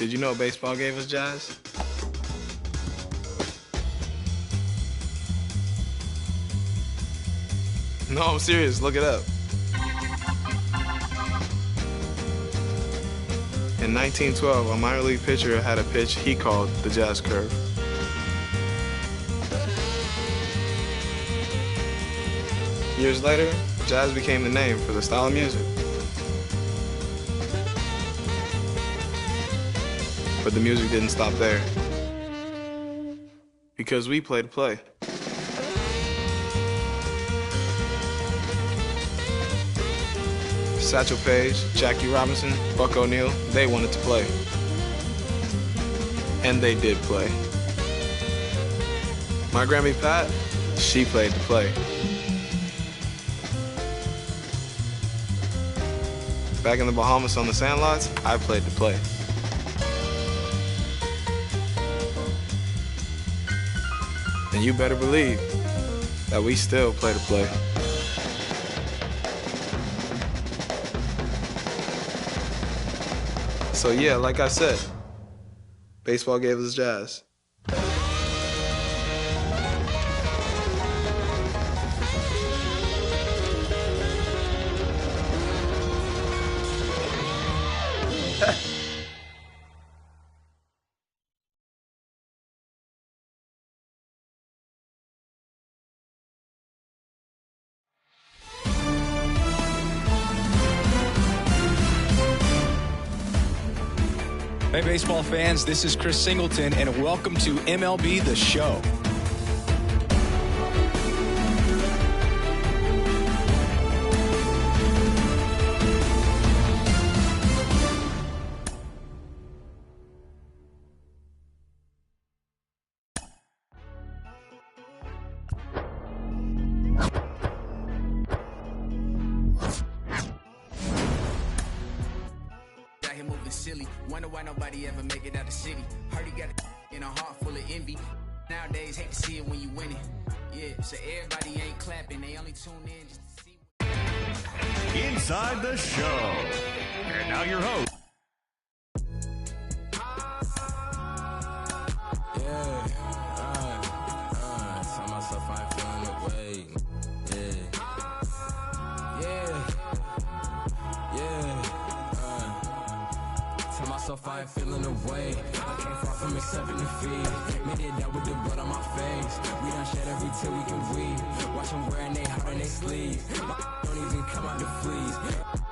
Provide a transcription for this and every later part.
Did you know baseball gave us jazz? No, I'm serious. Look it up. In 1912, a minor league pitcher had a pitch he called the jazz curve. Years later, jazz became the name for the style of music. But the music didn't stop there. Because we play to play. Satchel Paige, Jackie Robinson, Buck O'Neil, they wanted to play. And they did play. My Grammy Pat, she played to play. Back in the Bahamas on the sandlots, I played to play. And you better believe that we still play to play. So yeah, like I said, baseball gave us jazz. Hey, baseball fans, this is Chris Singleton, and welcome to MLB The Show. Silly. Wonder why nobody ever make it out the city. Heard he got in a heart full of envy. Nowadays, hate to see it when you win it. Yeah, so everybody ain't clapping. They only tune in just to see. Inside the Show. And now your host. Yeah, tell myself I ain't feeling the way. Tell myself I ain't feeling the way. I came far from accepting defeat. Made it down with the blood on my face. We done shed every tear we can weep. Watch them wearing they heart and they sleeves. Don't even come out the fleas.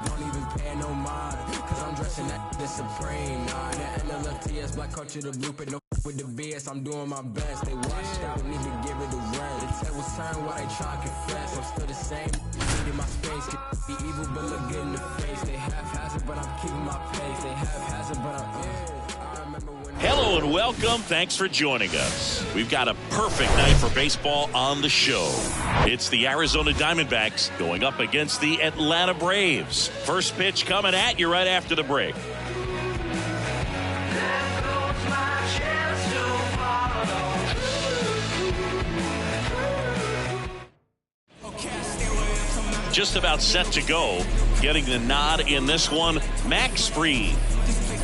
Don't even pay no mind. Cause I'm dressing that supreme. Nah, the NLFTS, black culture, the blueprint. No with the BS, I'm doing my best. They watched that, we need to give it a rest. The tables turn while they try to confess. I'm still the same, needing my space. Be evil but look good in the face. They haphazard but I'm keeping my pace. They haphazard but I remember when. Hello and welcome. Thanks for joining us. We've got a perfect night for baseball on the show. It's the Arizona Diamondbacks going up against the Atlanta Braves. First pitch coming at you right after the break. Just about set to go. Getting the nod in this one, Max Fried.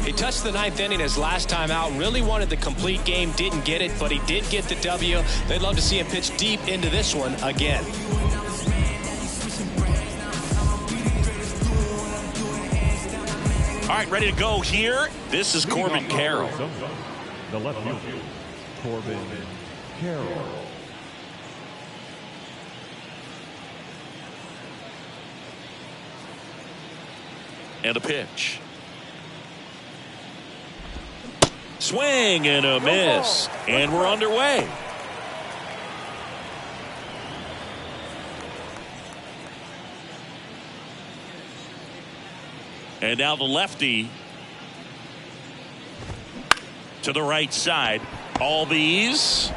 He touched the ninth inning his last time out. Really wanted the complete game. Didn't get it, but he did get the W. They'd love to see him pitch deep into this one again. All right, ready to go here. This is Corbin Carroll. The left fielder, Corbin Carroll. And a pitch. Swing and a miss. And we're underway. And now the lefty to the right side. Albies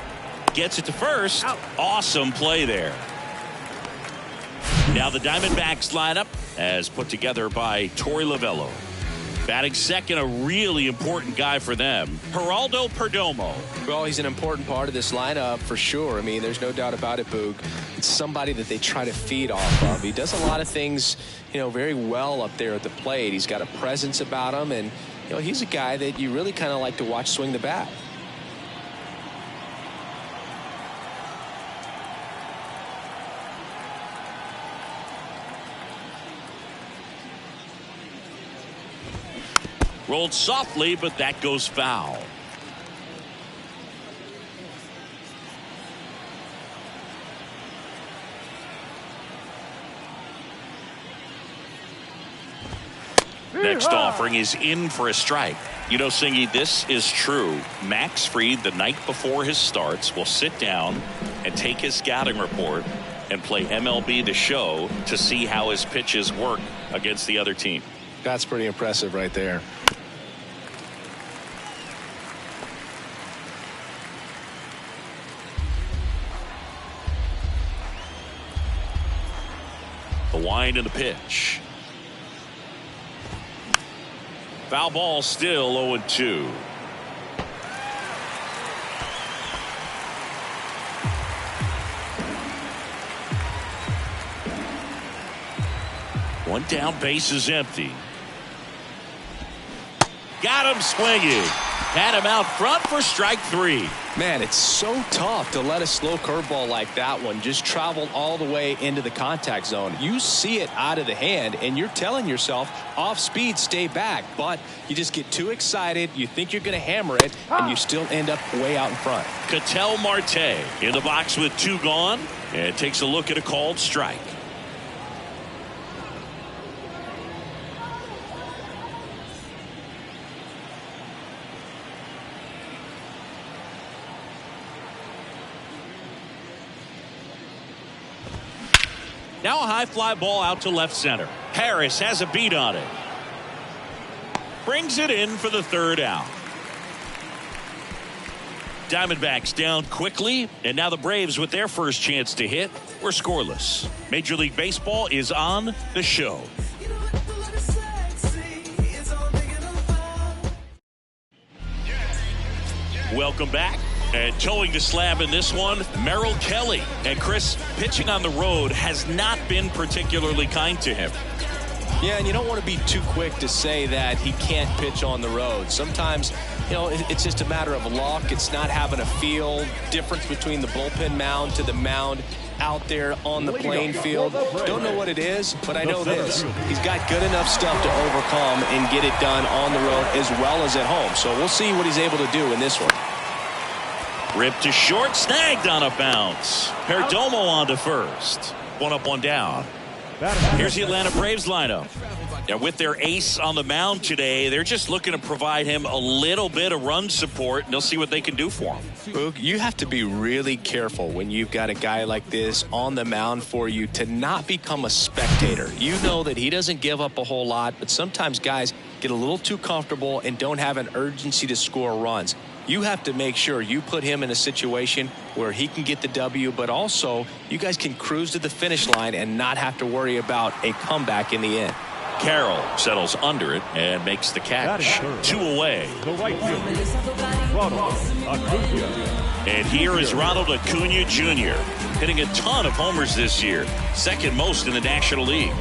gets it to first. Awesome play there. Now the Diamondbacks lineup as put together by Torey Lovello. Batting second, a really important guy for them, Geraldo Perdomo. Well, he's an important part of this lineup for sure. I mean, there's no doubt about it, Boog. It's somebody that they try to feed off of. He does a lot of things, very well up there at the plate. He's got a presence about him, and you know, he's a guy that you really kind of like to watch swing the bat. Rolled softly, but that goes foul. Next offering is in for a strike. You know, Singy, this is true. Max Fried, the night before his starts, will sit down and take his scouting report and play MLB The Show to see how his pitches work against the other team. That's pretty impressive right there. The wind and the pitch. Foul ball, still 0-2. One down, base is empty. Got him swinging. Had him out front for strike 3. Man, it's so tough to let a slow curveball like that one just travel all the way into the contact zone. You see it out of the hand, and you're telling yourself, off speed, stay back. But you just get too excited. You think you're going to hammer it, and you still end up way out in front. Ketel Marte in the box with 2 gone, and takes a look at a called strike. Now a high fly ball out to left center. Harris has a beat on it. Brings it in for the 3rd out. Diamondbacks down quickly, and now the Braves with their first chance to hit were scoreless. Major League Baseball is on the show. Welcome back. And towing the slab in this one, Merrill Kelly. And Chris, pitching on the road has not been particularly kind to him. Yeah, and you don't want to be too quick to say that he can't pitch on the road. Sometimes, you know, it's just a matter of luck. It's not having a feel. Difference between the bullpen mound to the mound out there on the playing field. Don't know what it is, but I know this. He's got good enough stuff to overcome and get it done on the road as well as at home. So we'll see what he's able to do in this one. Ripped to short, snagged on a bounce. Perdomo on to first. 1 up, 1 down. Here's the Atlanta Braves lineup. Now, with their ace on the mound today, they're just looking to provide him a little bit of run support, and they'll see what they can do for him. Boog, you have to be really careful when you've got a guy like this on the mound for you to not become a spectator. You know that he doesn't give up a whole lot, but sometimes guys get a little too comfortable and don't have an urgency to score runs. You have to make sure you put him in a situation where he can get the W, but also you guys can cruise to the finish line and not have to worry about a comeback in the end. Carroll settles under it and makes the catch. 2 away. The right fielder, Ronald Acuna. And here is Ronald Acuna Jr. hitting a ton of homers this year, 2nd most in the National League.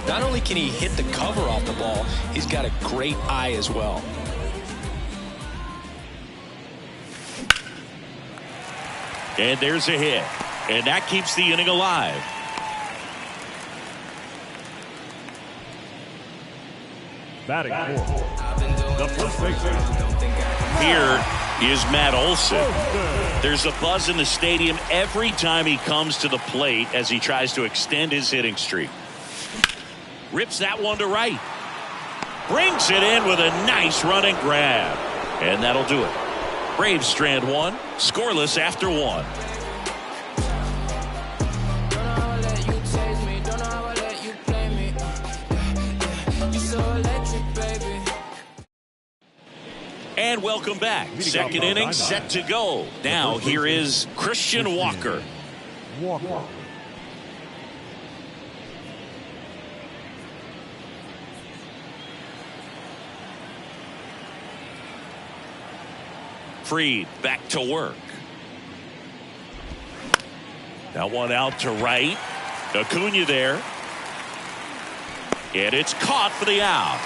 Not only can he hit the cover off the ball, he's got a great eye as well. And there's a hit. And that keeps the inning alive. Batting fourth, the first baseman. Here is Matt Olson. There's a buzz in the stadium every time he comes to the plate as he tries to extend his hitting streak. Rips that one to right. Brings it in with a nice running grab. And that'll do it. Braves strand 1, scoreless after 1. And welcome back. 2nd inning set to go. Now here is Christian Walker. Fried back to work. That one out to right. Acuna there. And it's caught for the out.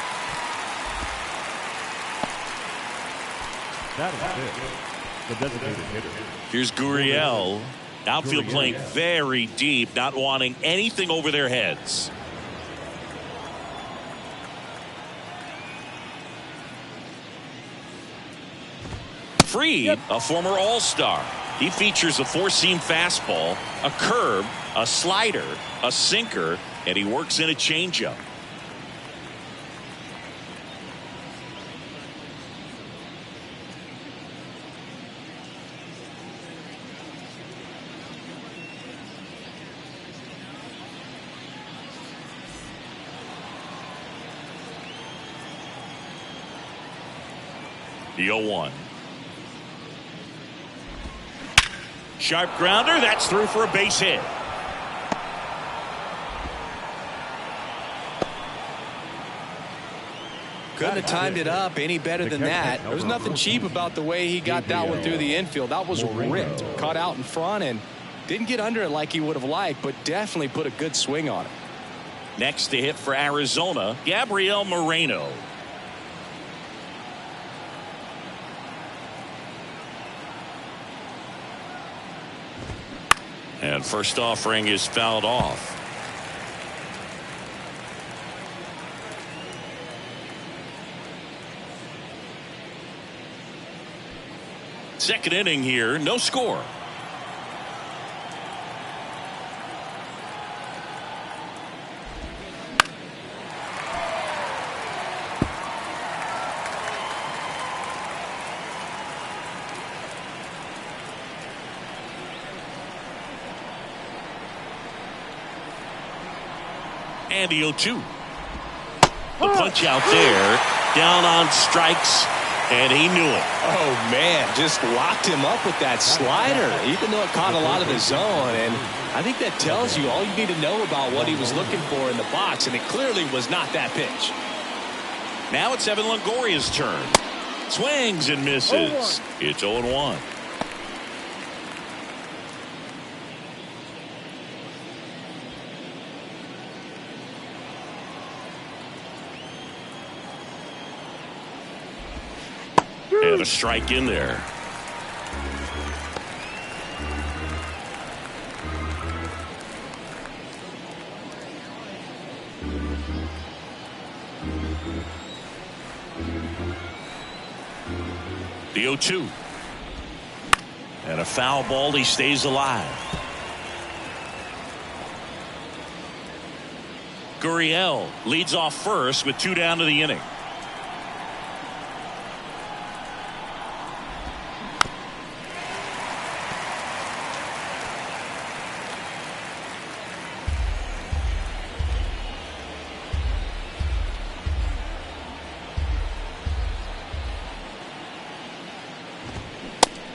That is it. The designated hitter. Here's Gurriel. Outfield playing very deep, not wanting anything over their heads. Fried, a former All-Star. He features a four-seam fastball, a curve, a slider, a sinker, and he works in a changeup. The 0-1. Sharp grounder. That's through for a base hit. Couldn't have timed it up any better than that. There was nothing cheap about the way he got that one through the infield. That was ripped. Caught out in front and didn't get under it like he would have liked, but definitely put a good swing on it. Next to hit for Arizona, Gabriel Moreno. And first offering is fouled off. Second inning here, no score. And the 0-2. The punch out there, down on strikes, and he knew it. Oh, man, just locked him up with that slider, even though it caught a lot of the zone. And I think that tells you all you need to know about what he was looking for in the box, and it clearly was not that pitch. Now it's Evan Longoria's turn. Swings and misses. It's 0-1. And a strike in there. The 0-2. And a foul ball. He stays alive. Gurriel leads off first with 2 down to the inning.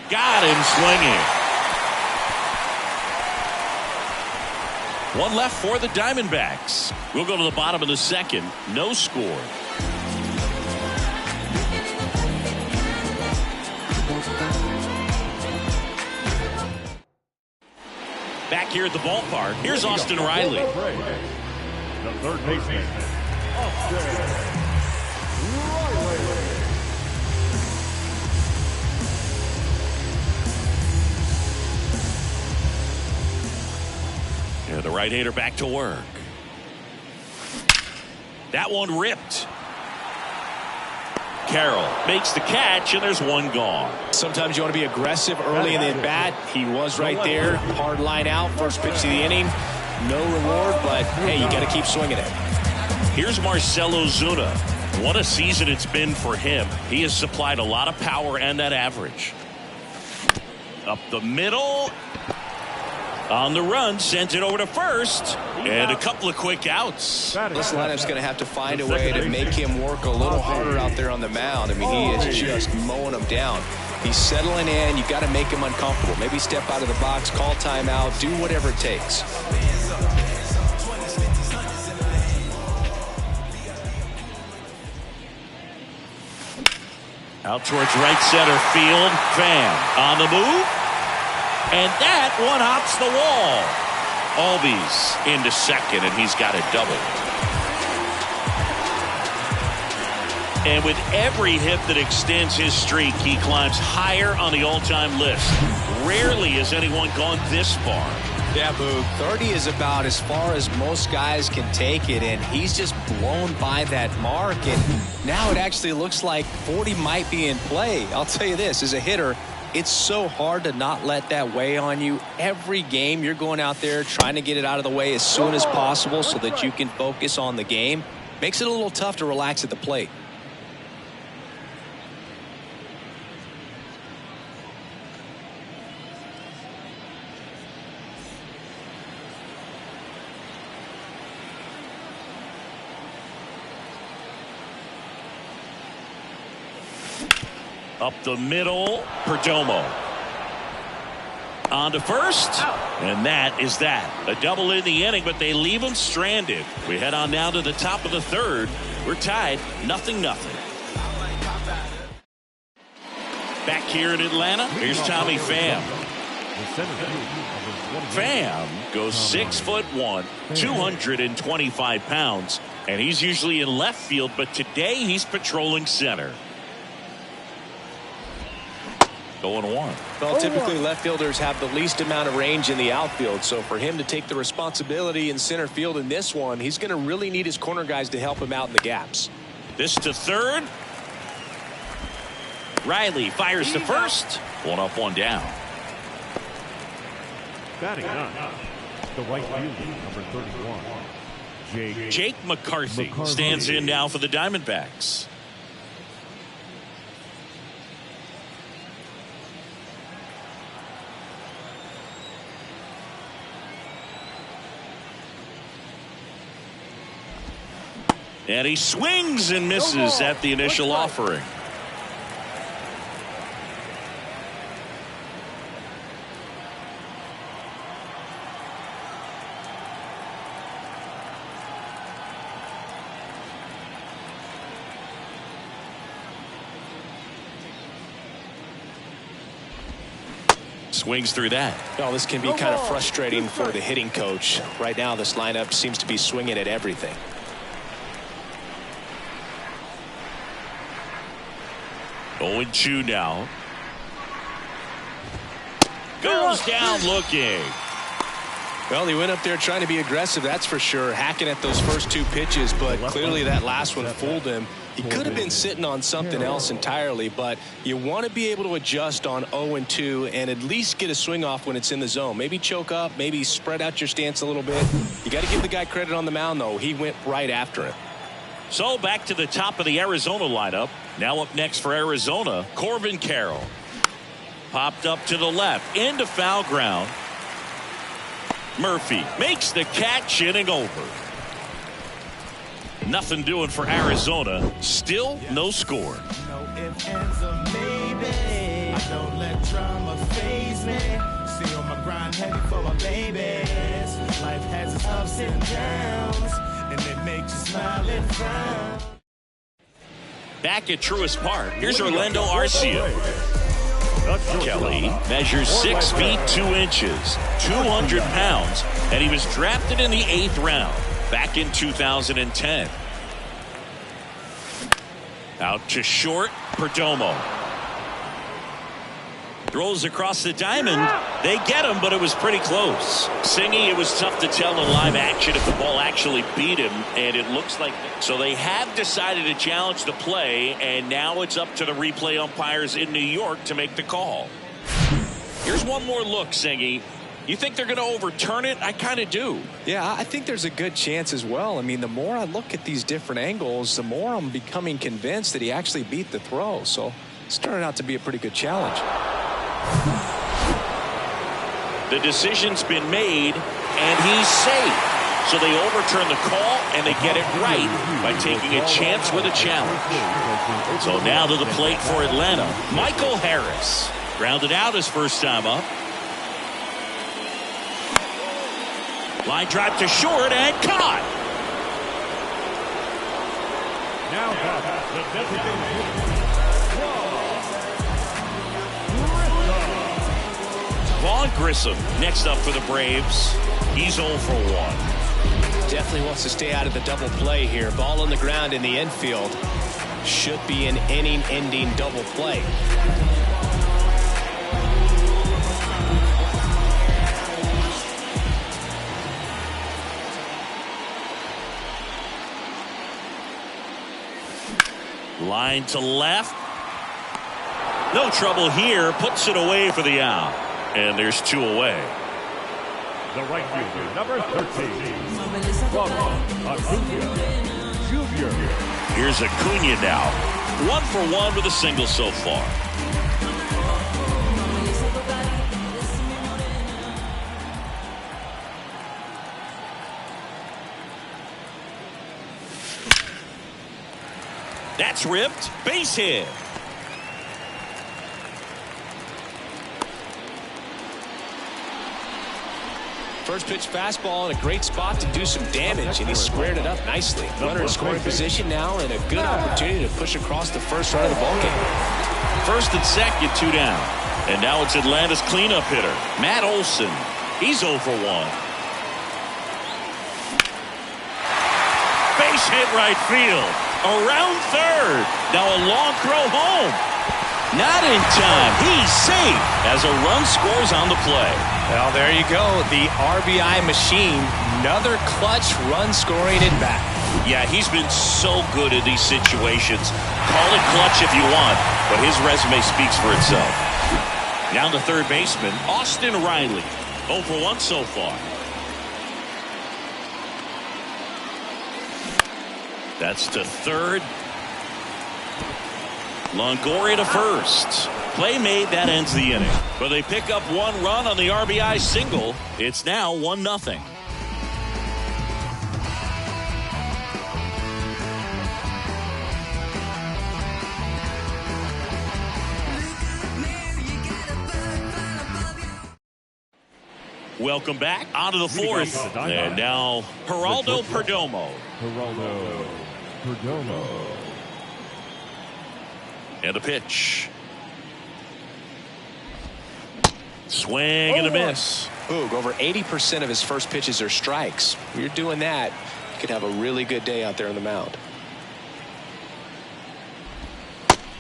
Got him swinging. One left for the Diamondbacks. We'll go to the bottom of the second. No score. Back here at the ballpark, here's Austin Riley. The third baseman, Austin Riley. And the right-hander back to work. That one ripped. Carroll makes the catch, and there's one gone. Sometimes you want to be aggressive early in the at-bat. He was right there. Hard line out. First pitch of the inning. No reward, but, hey, you got to keep swinging it. Here's Marcell Ozuna. What a season it's been for him. He has supplied a lot of power and that average. Up the middle. On the run, sends it over to first, and a couple of quick outs. This lineup's going to have to find a way to make him work a little harder out there on the mound. I mean, he is just mowing them down. He's settling in. You've got to make him uncomfortable. Maybe step out of the box, call timeout, do whatever it takes. Out towards right center field. Pham on the move. And that one hops the wall. Albies into second, and he's got a double. And with every hit that extends his streak, he climbs higher on the all-time list. Rarely has anyone gone this far. Yeah, Boog, 30 is about as far as most guys can take it, and he's just blown by that mark, and now it actually looks like 40 might be in play. I'll tell you this, as a hitter, it's so hard to not let that weigh on you. Every game you're going out there trying to get it out of the way as soon as possible so that you can focus on the game. Makes it a little tough to relax at the plate. Up the middle, Perdomo. On to first, and that is that. A double in the inning, but they leave him stranded. We head on now to the top of the third. We're tied, 0-0. Back here in Atlanta, here's Tommy Pham. Pham goes 6'1", 225 pounds, and he's usually in left field, but today he's patrolling center. 0-1. Well, typically left fielders have the least amount of range in the outfield, so for him to take the responsibility in center field in this one, he's going to really need his corner guys to help him out in the gaps. This to third. Riley fires to first. 1 up, 1 down. Batting ninth, the right fielder, number 31, Jake McCarthy stands in now for the Diamondbacks. And he swings and misses at the initial offering. Swings through that. Well, this can be kind of frustrating for the hitting coach. Right now, this lineup seems to be swinging at everything. Oh, and 2 now. Goes down looking. Well, he went up there trying to be aggressive, that's for sure, hacking at those first 2 pitches, but clearly that last one fooled him. He could have been sitting on something else entirely, but you want to be able to adjust on 0-2 and at least get a swing off when it's in the zone. Maybe choke up, maybe spread out your stance a little bit. You got to give the guy credit on the mound, though. He went right after it. So back to the top of the Arizona lineup. Now up next for Arizona, Corbin Carroll. Popped up to the left, into foul ground. Murphy makes the catch, inning over. Nothing doing for Arizona. Still no score. No ifs, ands, or maybe. I don't let drama faze me. Stay on my grind, heavy for my babies. Life has its ups and downs, and it makes you smile and frown. Back at Truist Park, here's Orlando Arcia. Kelly measures 6 feet 2 inches, 200 pounds, and he was drafted in the 8th round back in 2010. Out to short, Perdomo. Throws across the diamond. They get him, but it was pretty close. Singy, it was tough to tell in live action if the ball actually beat him, and it looks like so they have decided to challenge the play, and now it's up to the replay umpires in New York to make the call. Here's one more look, Singy. You think they're going to overturn it? I kind of do. Yeah, I think there's a good chance as well. I mean, the more I look at these different angles, the more I'm becoming convinced that he actually beat the throw. So it's turning out to be a pretty good challenge. The decision's been made, and he's safe. So they overturn the call, and they get it right by taking a chance with a challenge. So now to the plate for Atlanta, Michael Harris. Grounded out his first time up. Line drive to short and caught. Now the designated Vaughn Grissom next up for the Braves. He's 0 for 1. Definitely wants to stay out of the double play here. Ball on the ground in the infield. should be an inning-ending double play. Line to left. No trouble here. Puts it away for the out. And there's 2 away. The right fielder, number 13, Ronald Acuna Jr. Here's Acuna now. 1 for 1 with a single so far. That's ripped. Base hit. First pitch fastball in a great spot to do some damage, and he squared it up nicely. Runner in scoring position now, and a good opportunity to push across the first run of the ballgame. First and second, 2 down. And now it's Atlanta's cleanup hitter, Matt Olson. He's 0 for 1. Base hit right field. Around third. Now a long throw home. Not in time. He's safe as a run scores on the play. Well, there you go. The RBI machine. Another clutch run scoring at bat. Yeah, he's been so good in these situations. Call it clutch if you want, but his resume speaks for itself. Now the third baseman, Austin Riley. 0 for 1 so far. That's to third. Longoria to first. Play made, that ends the inning. But they pick up 1 run on the RBI single. It's now 1-0. Welcome back onto the fourth. And now Geraldo Perdomo. And a pitch. Swing and a miss. Boog, over 80% of his first pitches are strikes. When you're doing that, you could have a really good day out there on the mound.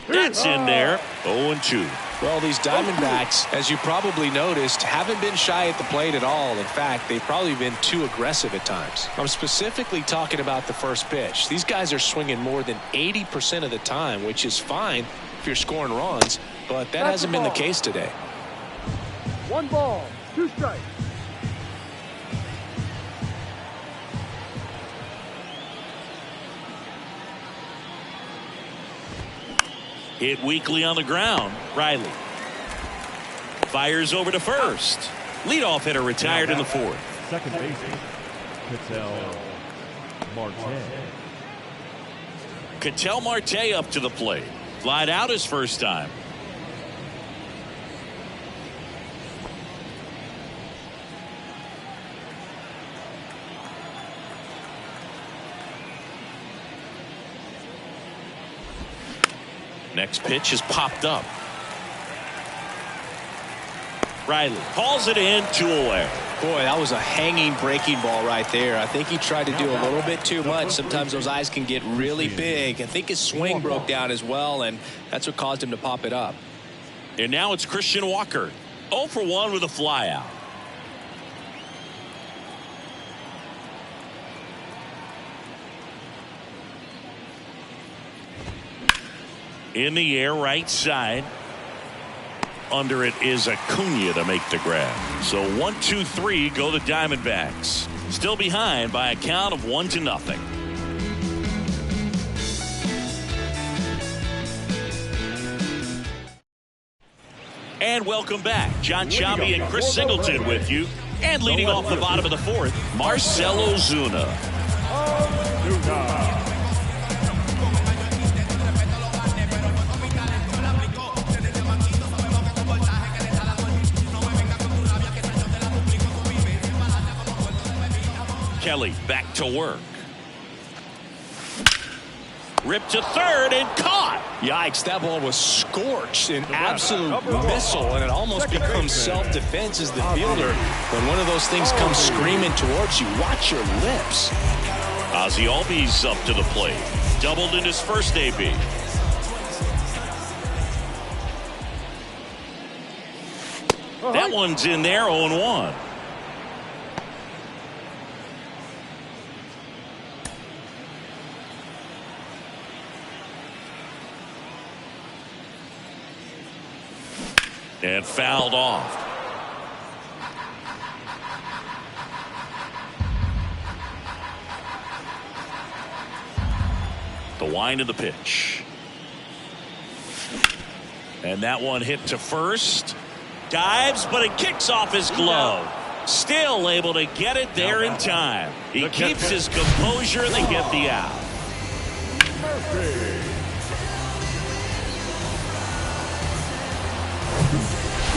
That's in there. 0-2. Well, these Diamondbacks, as you probably noticed, haven't been shy at the plate at all. In fact, they've probably been too aggressive at times. I'm specifically talking about the first pitch. These guys are swinging more than 80% of the time, which is fine if you're scoring runs, but that hasn't been the case today. 1 ball, 2 strikes. Hit weakly on the ground. Riley fires over to first. Leadoff hitter retired in the fourth. Second baseman, Ketel Marte up to the plate. Flied out his first time. Next pitch is popped up. Riley calls it in, 2 away. Boy, that was a hanging breaking ball right there. I think he tried to do a little bit too much. Sometimes those eyes can get really big. I think his swing broke down as well, and that's what caused him to pop it up. And now it's Christian Walker. 0 for 1 with a fly out. In the air, right side. Under it is Acuna to make the grab. So 1-2-3 go the Diamondbacks. Still behind by a count of 1-0. And welcome back. John Chambi and Chris Singleton with you. And leading off the bottom of the fourth, Marcell Ozuna. Kelly back to work. Ripped to third and caught. Yikes, that ball was scorched, an absolute missile, and it almost becomes self-defense as the fielder. When one of those things comes screaming towards you, watch your lips. Ozzie Albies up to the plate. Doubled in his first AB. That one's in there, 0-1. And fouled off. The wind of the pitch. And that one hit to first. Dives, but it kicks off his glove. Still able to get it there in time. He keeps his composure and they get the out.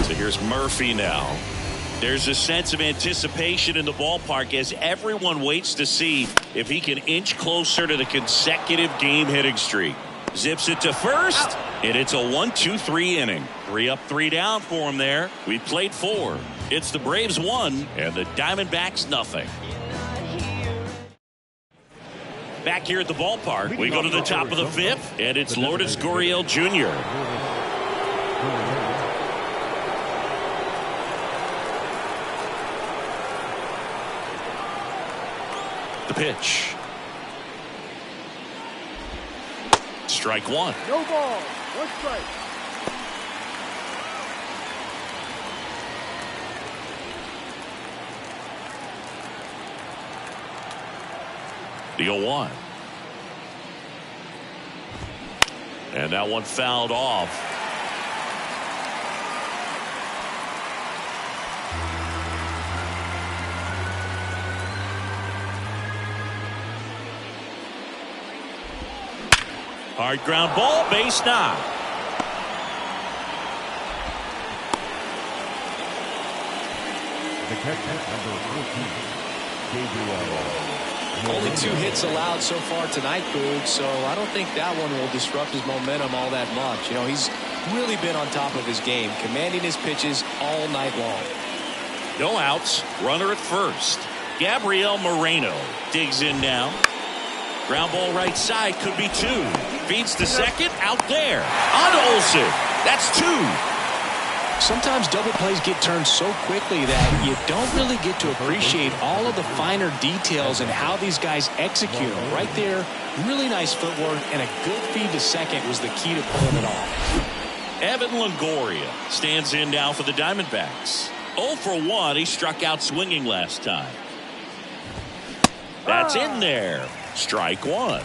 So here's Murphy now. There's a sense of anticipation in the ballpark as everyone waits to see if he can inch closer to the consecutive game hitting streak. Zips it to first, and it's a 1-2-3 inning. 3 up, 3 down for him there. We played 4. It's the Braves 1 and the Diamondbacks nothing. Back here at the ballpark, we go to the top of the 5th, and it's Lourdes Gurriel Jr. The pitch. Strike 1. No ball. 1 strike. The 0-1. And that one fouled off. Hard ground ball, base knock. The catcher, number 14, Gabriel. Only 2 hits allowed so far tonight, Boog, so I don't think that one will disrupt his momentum all that much. You know, he's really been on top of his game, commanding his pitches all night long. No outs, runner at first. Gabriel Moreno digs in now. Ground ball right side, could be 2. Feeds to second, out there. On to Olsen. That's 2. Sometimes double plays get turned so quickly that you don't really get to appreciate all of the finer details and how these guys execute them. Right there, really nice footwork, and a good feed to second was the key to pulling it off. Evan Longoria stands in now for the Diamondbacks. 0 for 1. He struck out swinging last time. That's in there. Strike 1.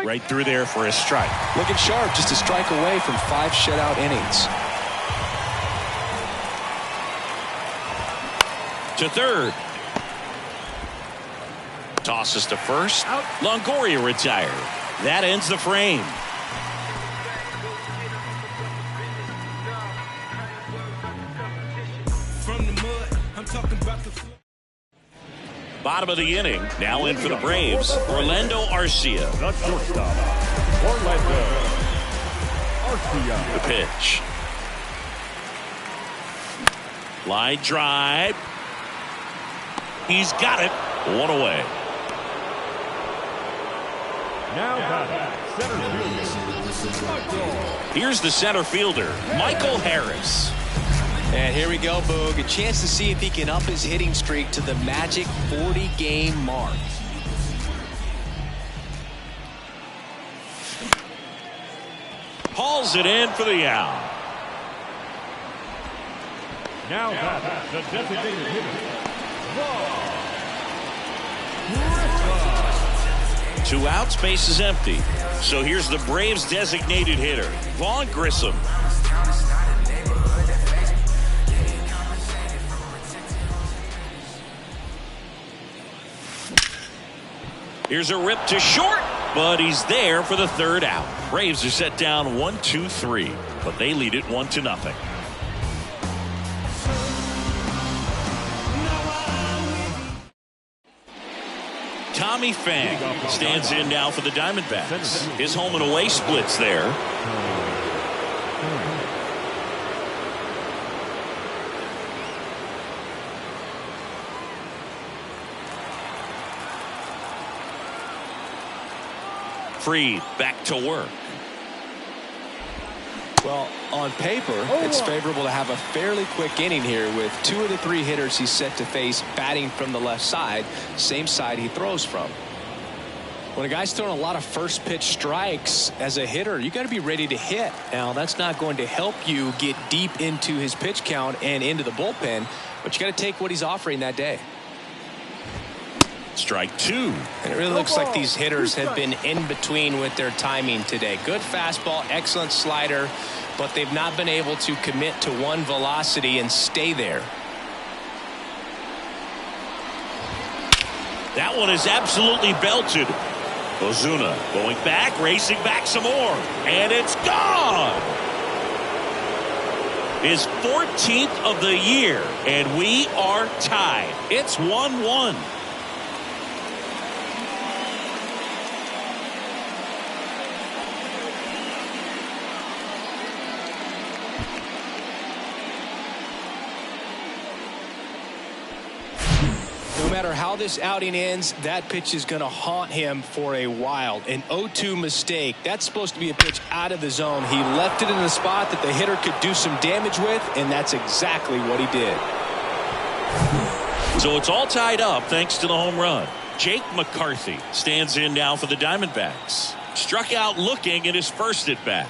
Right through there for a strike. Looking sharp, just a strike away from 5 shutout innings. To third. Tosses to first. Longoria retired. That ends the frame. From the mud, I'm talking about the Bottom of the inning. Now in for the Braves, Orlando Arcia. The shortstop, Orlando Arcia. The pitch. Line drive. He's got it. 1 away. Now batting, center fielder. Here's the center fielder, Michael Harris. And here we go, Boog. A chance to see if he can up his hitting streak to the magic 40-game mark. Hauls it in for the out. Now batting, the designated hitter, 2 outs, base is empty. So here's the Braves designated hitter, Vaughn Grissom. Here's a rip to short, but he's there for the 3rd out. Braves are set down 1-2-3, but they lead it 1-0. Tommy Pham stands in now for the Diamondbacks. His home and away splits there. Freed back to work. Well, on paper, it's favorable to have a fairly quick inning here with 2 of the 3 hitters he's set to face batting from the left side, same side he throws from. When a guy's throwing a lot of first pitch strikes as a hitter, you got to be ready to hit. Now, that's not going to help you get deep into his pitch count and into the bullpen, but you got to take what he's offering that day. Strike 2. And it really looks like these hitters have been in between with their timing today. Good fastball, excellent slider, but they've not been able to commit to one velocity and stay there. That one is absolutely belted. Ozuna going back, racing back some more, and it's gone. His 14th of the year, and we are tied. It's 1-1. No matter how this outing ends, that pitch is going to haunt him for a while. An 0-2 mistake. That's supposed to be a pitch out of the zone. He left it in a spot that the hitter could do some damage with, and that's exactly what he did. So it's all tied up thanks to the home run. Jake McCarthy stands in now for the Diamondbacks. Struck out looking in his first at bat.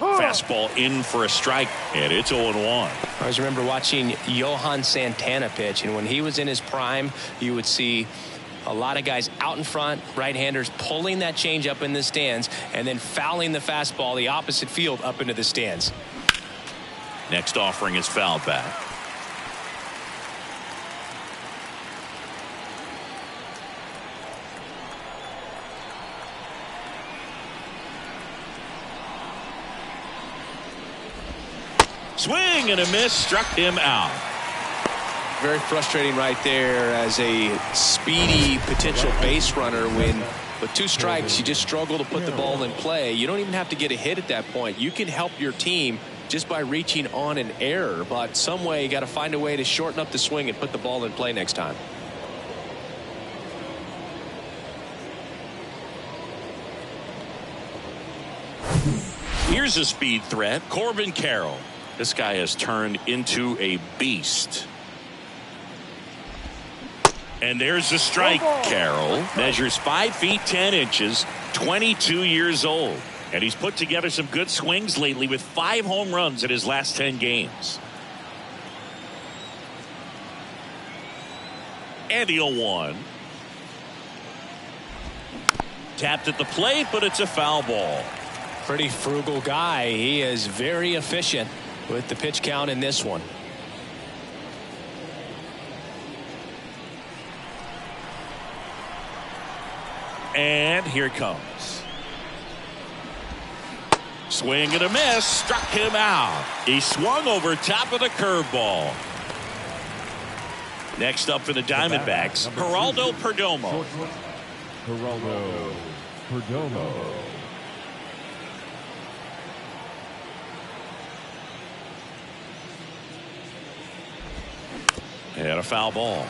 Fastball in for a strike, and it's 0-1. I always remember watching Johan Santana pitch, and when he was in his prime, you would see a lot of guys out in front, right-handers pulling that change up in the stands and then fouling the fastball the opposite field up into the stands. Next offering is fouled back. Swing and a miss, struck him out. Very frustrating right there as a speedy potential base runner when with 2 strikes you just struggle to put the ball in play. You don't even have to get a hit at that point. You can help your team just by reaching on an error, but some way you got to find a way to shorten up the swing and put the ball in play next time. Here's a speed threat, Corbin Carroll. This guy has turned into a beast. And there's a strike. Carroll measures 5 feet 10 inches, 22 years old. And he's put together some good swings lately with 5 home runs in his last 10 games. And the 0-1. Tapped at the plate, but it's a foul ball. Pretty frugal guy. He is very efficient with the pitch count in this one. And here it comes. Swing and a miss, struck him out. He swung over top of the curveball. Next up for the Diamondbacks, Geraldo Perdomo. Geraldo Perdomo. And a foul ball.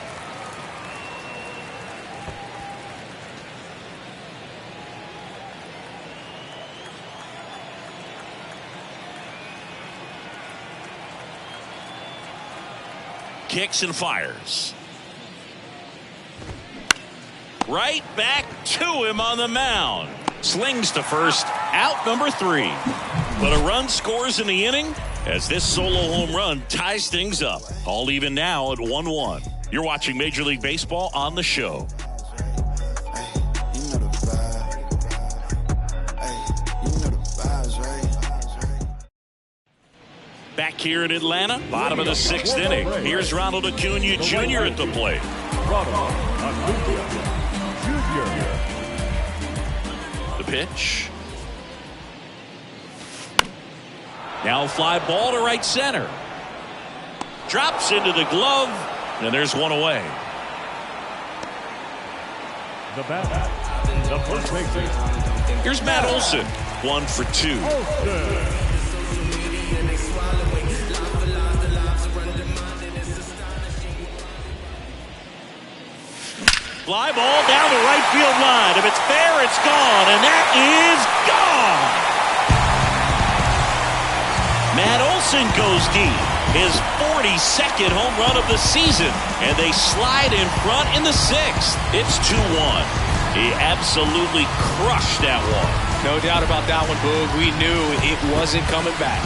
Kicks and fires. Right back to him on the mound. Slings to first, out number 3. But a run scores in the inning as this solo home run ties things up. All even now at 1-1. You're watching Major League Baseball on the show. Back here in Atlanta, bottom of the 6th inning. Here's Ronald Acuna Jr. at the plate. Ronald Acuna Jr. The pitch. Now fly ball to right center. Drops into the glove, and there's one away. The bat. The first baseman. Here's Matt Olson, 1 for 2. Fly ball down the right field line. If it's fair, it's gone, and that is gone. Matt Olson goes deep. His 42nd home run of the season, and they slide in front in the 6th. It's 2-1. He absolutely crushed that one. No doubt about that one, Boog. We knew it wasn't coming back.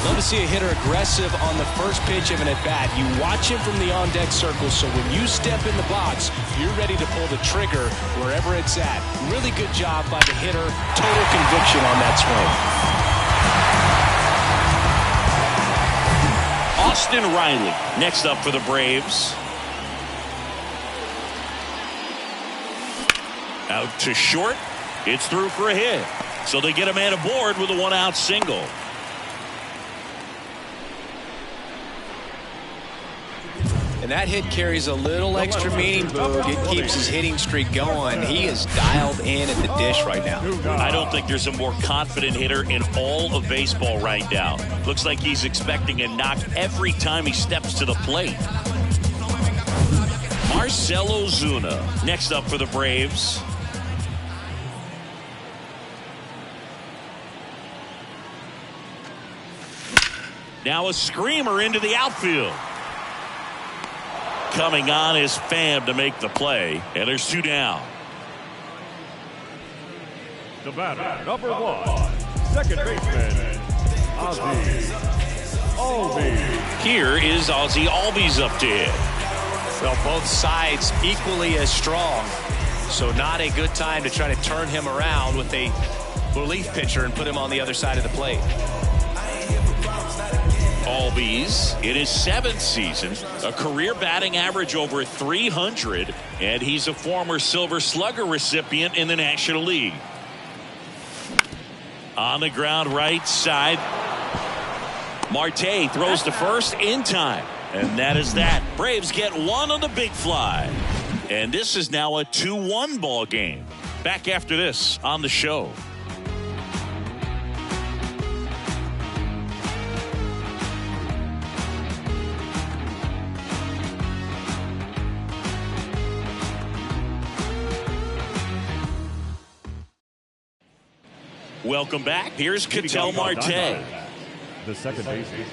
Love to see a hitter aggressive on the first pitch of an at-bat. You watch him from the on-deck circle, so when you step in the box, you're ready to pull the trigger wherever it's at. Really good job by the hitter. Total conviction on that swing. Austin Riley next up for the Braves. Out to short. It's through for a hit. So they get a man aboard with a 1-out single. And that hit carries a little extra meaning, Boog. It keeps his hitting streak going. He is dialed in at the dish right now. I don't think there's a more confident hitter in all of baseball right now. Looks like he's expecting a knock every time he steps to the plate. Marcell Ozuna next up for the Braves. Now a screamer into the outfield. Coming on is Pham to make the play, and there's 2 down. The batter, number 1, second baseman, Ozzie Albies. Here is Ozzie Albies up to hit. Well, both sides equally as strong, so not a good time to try to turn him around with a relief pitcher and put him on the other side of the plate. Albies in his 7th season, a career batting average over 300, and he's a former Silver Slugger recipient in the National League. On the ground right side, Marte throws to first in time, and that is that. Braves get 1 on the big fly, and this is now a 2-1 ball game. Back after this on the show. Welcome back. Here's Ketel Marte. The second baseman.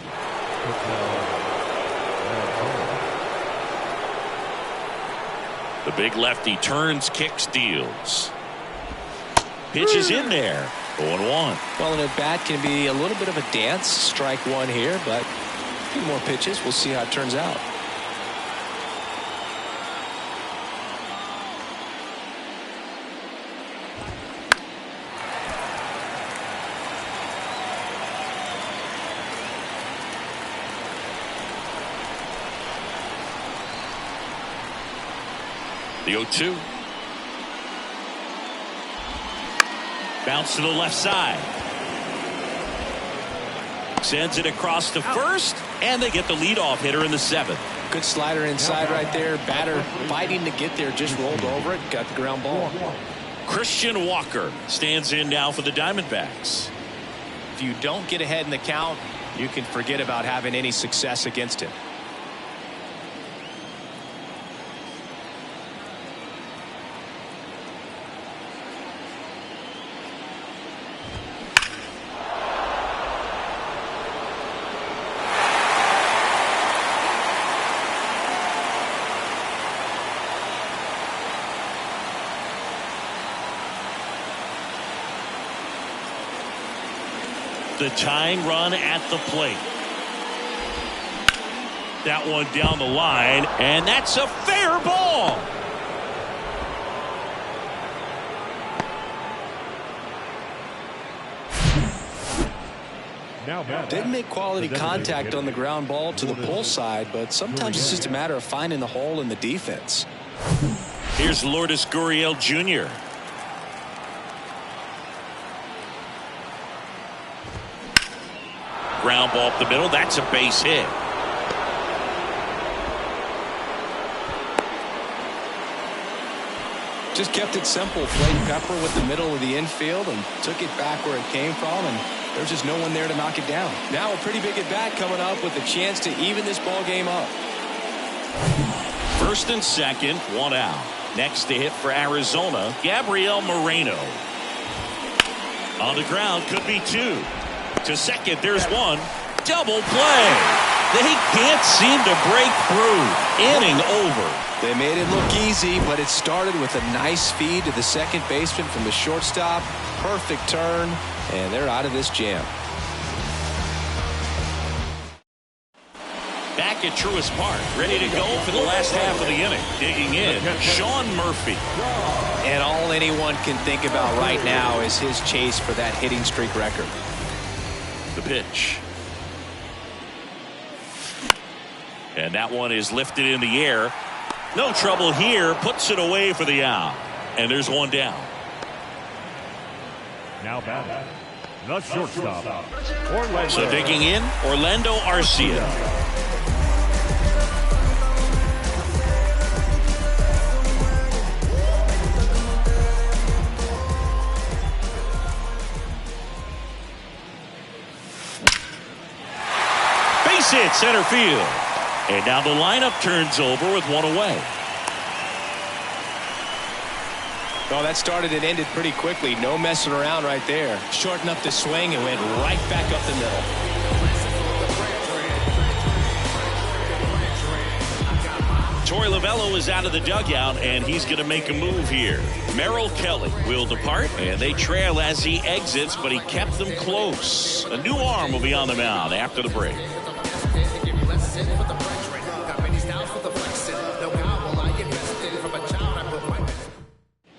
The big lefty turns, kicks, deals. Pitch is in there. 0-1. Well, an at-bat can be a little bit of a dance. Strike 1 here, but a few more pitches. We'll see how it turns out. The 0-2. Bounce to the left side. Sends it across to first, and they get the leadoff hitter in the 7th. Good slider inside right there. Batter fighting to get there, just rolled over it, got the ground ball. Christian Walker stands in now for the Diamondbacks. If you don't get ahead in the count, you can forget about having any success against him. The tying run at the plate. That one down the line, and that's a fair ball. Didn't make quality contact on the ground ball to the pull side, but sometimes it's just a matter of finding the hole in the defense. Here's Lourdes Gurriel Jr. ground ball up the middle. That's a base hit. Just kept it simple. Played pepper with the middle of the infield and took it back where it came from, and there's just no one there to knock it down. Now a pretty big at bat coming up with a chance to even this ball game up. First and second, one out. Next to hit for Arizona, Gabriel Moreno. On the ground, could be two. To second, there's one. Double play. They can't seem to break through. Inning over. They made it look easy, but it started with a nice feed to the second baseman from the shortstop. Perfect turn, and they're out of this jam. Back at Truist Park, ready to go for the last half of the inning. Digging in, Sean Murphy. And all anyone can think about right now is his chase for that hitting streak record. The pitch. And that one is lifted in the air. No trouble here. Puts it away for the out. And there's one down. Now batting, the shortstop, Orlando. So digging in, Orlando Arcia. Base hit center field. And now the lineup turns over with one away. Oh, that started and ended pretty quickly. No messing around right there. Shortened up the swing and went right back up the middle. Torey Lovullo is out of the dugout, and he's going to make a move here. Merrill Kelly will depart, and they trail as he exits, but he kept them close. A new arm will be on the mound after the break.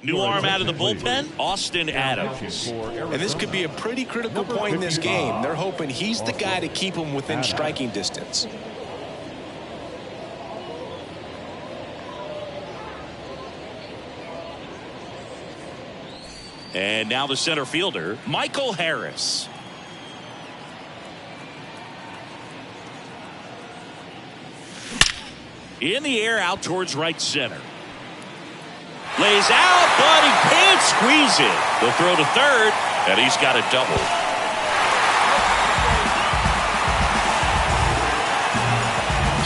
New arm out of the bullpen, Austin Adams. And this could be a pretty critical point in this game. They're hoping he's the guy to keep them within striking distance. And now the center fielder, Michael Harris. In the air, out towards right center. Lays out, but he can't squeeze it. The throw to third, and he's got a double.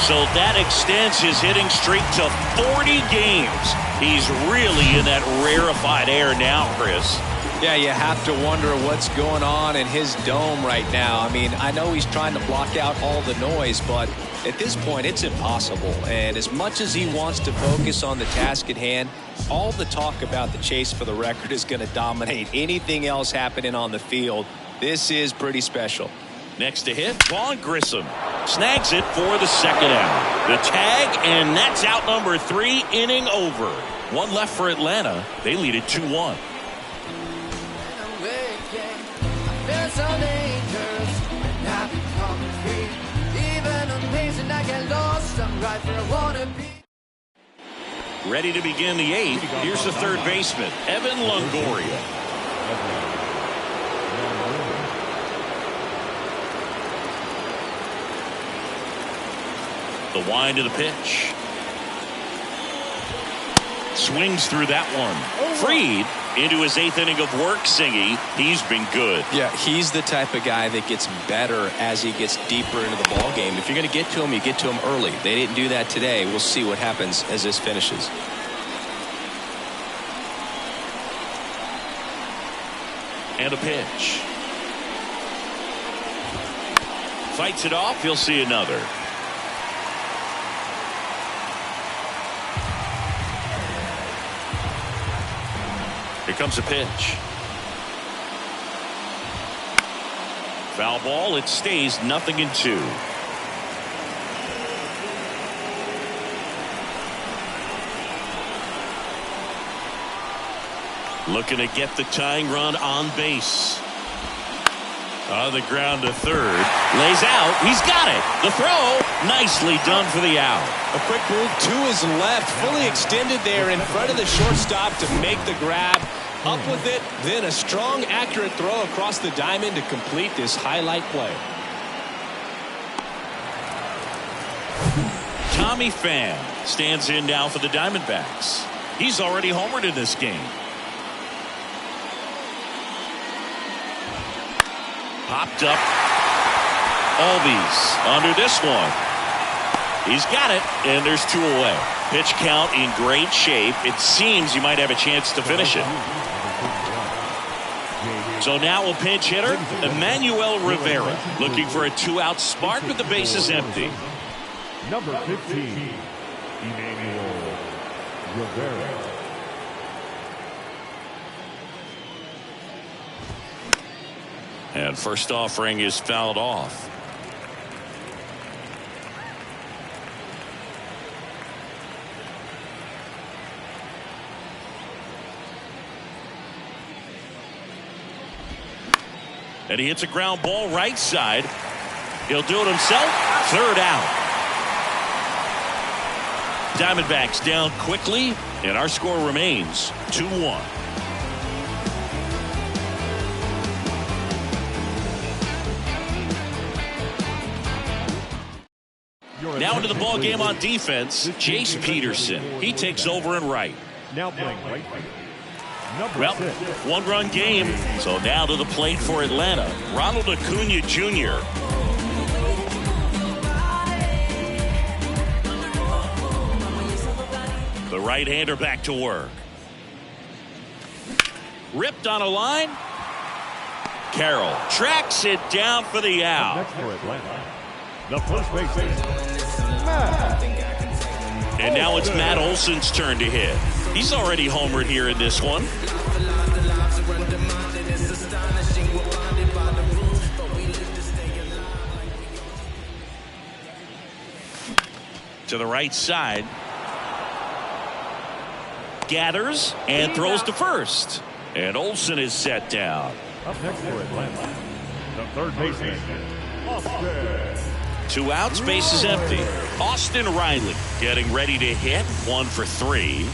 So that extends his hitting streak to 40 games. He's really in that rarefied air now, Chris. Yeah, you have to wonder what's going on in his dome right now. I mean, I know he's trying to block out all the noise, but at this point, it's impossible. And as much as he wants to focus on the task at hand, all the talk about the chase for the record is going to dominate anything else happening on the field. This is pretty special. Next to hit, Vaughn Grissom snags it for the second out. The tag, and that's out number 3, inning over. One left for Atlanta. They lead it 2-1. Ready to begin the 8th. Here's the third baseman, Evan Longoria. The wind of the pitch. Swings through that one. Freed into his 8th inning of work, Singy. He's been good. Yeah, he's the type of guy that gets better as he gets deeper into the ball game. If you're going to get to him, you get to him early. They didn't do that today. We'll see what happens as this finishes. And a pitch. Fights it off. He'll see another. Here comes a pitch. Foul ball. It stays 0-2. Looking to get the tying run on base. On the ground to third. Lays out. He's got it. The throw. Nicely done for the out. A quick move to his left. Fully extended there in front of the shortstop to make the grab. Up with it. Then a strong, accurate throw across the diamond to complete this highlight play. Tommy Pham stands in now for the Diamondbacks. He's already homered in this game. Popped up. Albies under this one. He's got it, and there's 2 away. Pitch count in great shape. It seems you might have a chance to finish it. So now a pinch hitter, Emmanuel Rivera, looking for a 2-out spark with the bases empty. Number 15, Emmanuel Rivera. And first offering is fouled off. And he hits a ground ball right side. He'll do it himself. 3rd out. Diamondbacks down quickly, and our score remains 2-1. Now into the ball game on defense, Jace Peterson. He takes over in right. Now playing right field. Well, 1-run game, so now to the plate for Atlanta, Ronald Acuna Jr. The right-hander back to work. Ripped on a line. Carroll tracks it down for the out. Next for Atlanta, the first baseman, Matt. And now it's Matt Olson's turn to hit. He's already homered here in this one. To the right side. Gathers and throws to first. And Olson is set down. Up next for Atlanta, the third baseman, Austin. 2 outs, base is empty. Austin Riley getting ready to hit. 1 for 3.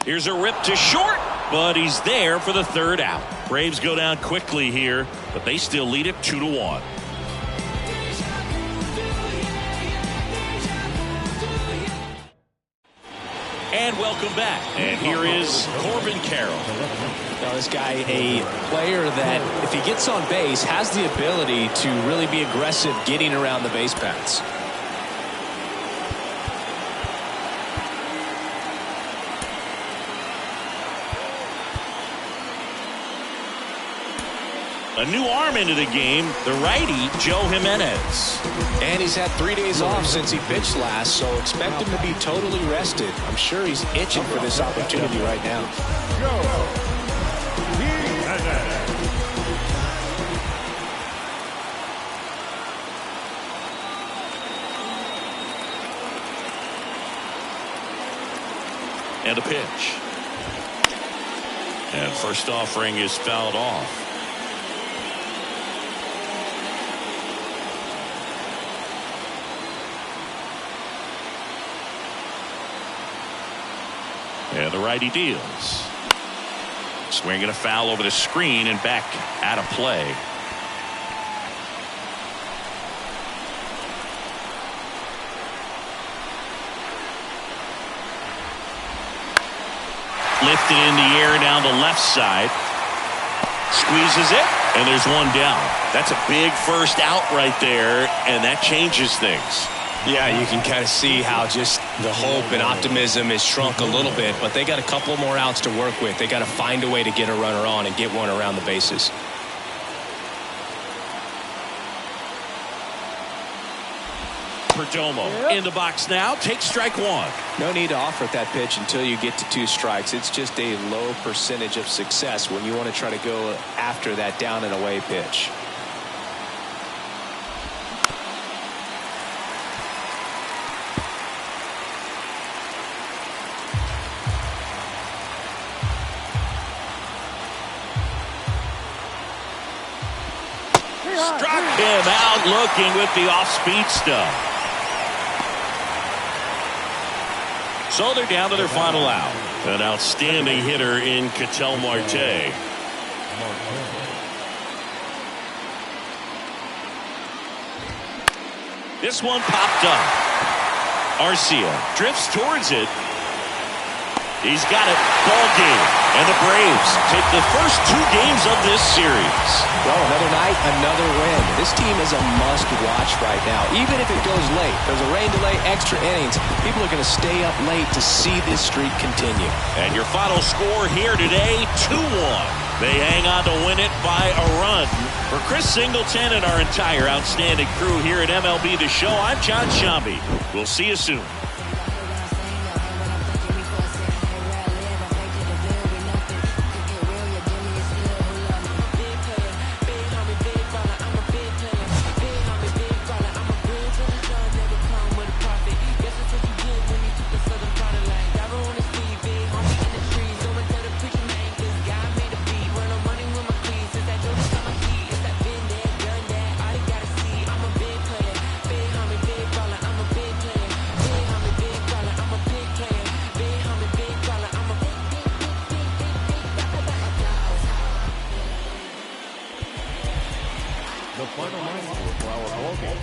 Here's a rip to short, but he's there for the 3rd out. Braves go down quickly here, but they still lead it 2-1. And welcome back. And here is Corbin Carroll. Now, this guy, a player that, if he gets on base, has the ability to really be aggressive getting around the base paths. A new arm into the game, the righty, Joe Jimenez. And he's had 3 days off since he pitched last, so expect him to be totally rested. I'm sure he's itching for this opportunity right now. And a pitch. And first offering is fouled off. And the righty deals. Swinging a foul over the screen and back out of play. Lifted in the air down the left side. Squeezes it, and there's 1 down. That's a big first out right there, and that changes things. Yeah, you can kind of see how just the hope and optimism is shrunk a little bit, but they got a couple more outs to work with. They got to find a way to get a runner on and get one around the bases. Perdomo in the box now. Takes strike 1. No need to offer that pitch until you get to 2 strikes. It's just a low percentage of success when you want to try to go after that down and away pitch. Struck him out looking with the off-speed stuff. So they're down to their final out. An outstanding hitter in Ketel Marte. This one popped up. Arcia drifts towards it. He's got it. Ball game. And the Braves take the first 2 games of this series. Well, another night, another win. This team is a must-watch right now. Even if it goes late, there's a rain delay, extra innings. People are going to stay up late to see this streak continue. And your final score here today, 2-1. They hang on to win it by a run. For Chris Singleton and our entire outstanding crew here at MLB The Show, I'm John Shambi. We'll see you soon. The final line score for our ball game.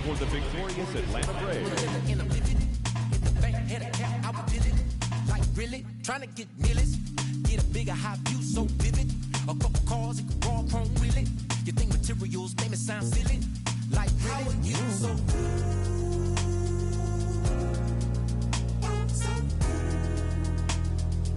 For the victorious Atlanta Braves. Like really trying to get millies, get a bigger high view so vivid. A couple cars, it could raw chrome really. You think materials make me sound silly? Like really, you so